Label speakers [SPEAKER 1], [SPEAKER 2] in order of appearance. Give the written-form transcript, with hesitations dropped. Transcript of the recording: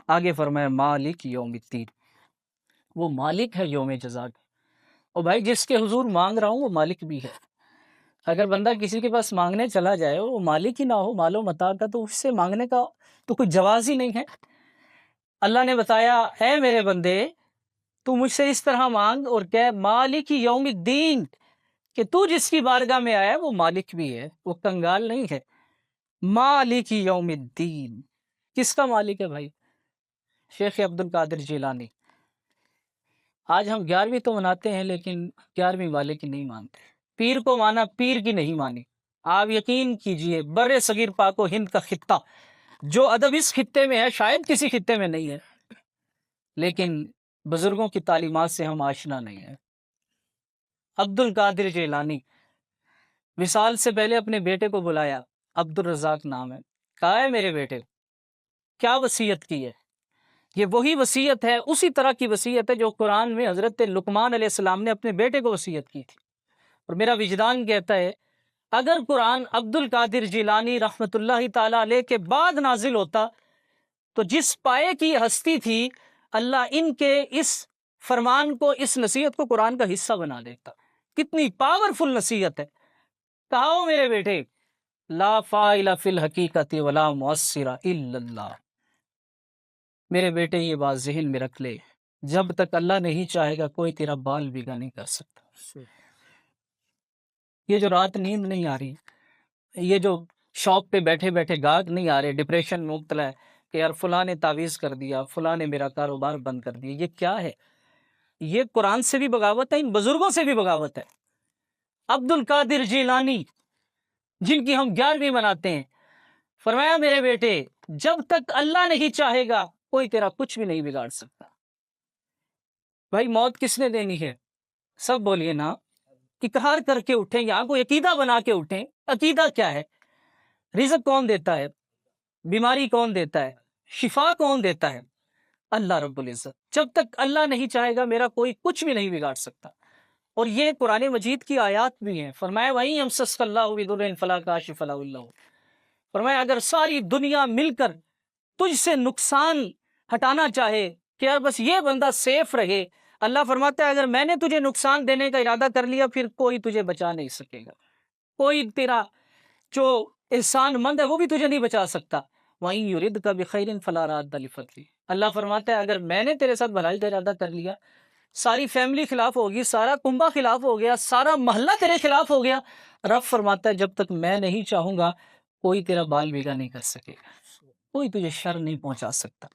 [SPEAKER 1] آگے فرمایا مالک یوم الدین، وہ مالک ہے یوم جزا کا۔ اور بھائی جس کے حضور مانگ رہا ہوں وہ مالک بھی ہے۔ اگر بندہ کسی کے پاس مانگنے چلا جائے وہ مالک ہی نہ ہو مال و متاع کا، تو اس سے مانگنے کا تو کوئی جواز ہی نہیں ہے۔ اللہ نے بتایا اے میرے بندے تو مجھ سے اس طرح مانگ اور کہ مالک یوم الدین، کہ تو جس کی بارگاہ میں آیا وہ مالک بھی ہے، وہ کنگال نہیں ہے۔ مالک یوم الدین کس کا مالک ہے بھائی؟ شیخ عبد القادر جیلانی۔ آج ہم 11ویں تو مناتے ہیں لیکن 11ویں والے کی نہیں مانتے، پیر کو مانا پیر کی نہیں مانی۔ آپ یقین کیجئے بر صغیر پاک و ہند کا خطہ جو ادب اس خطے میں ہے شاید کسی خطے میں نہیں ہے، لیکن بزرگوں کی تعلیمات سے ہم آشنا نہیں ہیں۔ عبد القادر جیلانی وصال سے پہلے اپنے بیٹے کو بلایا، عبد الرزاق نام ہے، کہا ہے میرے بیٹے کیا وصیت کی ہے؟ یہ وہی وصیت ہے، اسی طرح کی وصیت ہے جو قرآن میں حضرت لقمان علیہ السلام نے اپنے بیٹے کو وصیت کی تھی۔ اور میرا وجدان کہتا ہے اگر قرآن عبد القادر جیلانی رحمت اللہ تعالی علیہ کے بعد نازل ہوتا تو جس پائے کی ہستی تھی اللہ ان کے اس فرمان کو، اس نصیحت کو قرآن کا حصہ بنا دیتا۔ کتنی پاورفل نصیحت ہے۔ کہا ہو میرے بیٹے لا فاعل فی الحقیقت ولا مؤثر الا اللہ، میرے بیٹے یہ بات ذہن میں رکھ لے، جب تک اللہ نہیں چاہے گا کوئی تیرا بال بگا نہیں کر سکتا۔ یہ جو رات نیند نہیں آ رہی، یہ جو شاپ پہ بیٹھے بیٹھے گاہک نہیں آ رہے، ڈپریشن میں مبتلا ہے کہ یار فلاں نے تعویذ کر دیا، فلاں نے میرا کاروبار بند کر دیا، یہ کیا ہے؟ یہ قرآن سے بھی بغاوت ہے، ان بزرگوں سے بھی بغاوت ہے۔ عبد القادر جیلانی جن کی ہم 11ویں مناتے ہیں، فرمایا میرے بیٹے جب تک اللہ نہیں چاہے گا کوئی تیرا کچھ بھی نہیں بگاڑ سکتا۔ بھائی موت کس نے دینی ہے؟ سب بولیے نا، اقرار کر کے اٹھیں یا کوئی عقیدہ بنا کے اٹھیں۔ عقیدہ کیا ہے؟ رزق کون دیتا ہے؟ بیماری کون دیتا ہے؟ شفا کون دیتا ہے؟ اللہ رب العزت۔ جب تک اللہ نہیں چاہے گا میرا کوئی کچھ بھی نہیں بگاڑ سکتا۔ اور یہ قرآن مجید کی آیات بھی ہیں۔ فرمایا وَإِن يَمْسَسْكَ اللَّهُ بِضُرٍّ فَلَا كَاشِفَ لَهُ إِلَّا هُوَ، فرمایا اگر ساری دنیا مل کر تجھ سے نقصان ہٹانا چاہے کہ یار بس یہ بندہ سیف رہے، اللہ فرماتا ہے اگر میں نے تجھے نقصان دینے کا ارادہ کر لیا پھر کوئی تجھے بچا نہیں سکے گا، کوئی تیرا جو احسان مند ہے وہ بھی تجھے نہیں بچا سکتا۔ وَإِن يُرِدْكَ بِخَيْرٍ فَلَا رَادَّ لِفَضْلِهِ، اللہ فرماتا ہے اگر میں نے تیرے ساتھ بھلائی کا ارادہ کر لیا، ساری فیملی خلاف ہوگی، سارا کنبہ خلاف ہو گیا، سارا محلہ تیرے خلاف ہو گیا، رب فرماتا ہے جب تک میں نہیں چاہوں گا کوئی تیرا بال بیگا نہیں کر سکے گا، کوئی تجھے شر نہیں پہنچا سکتا۔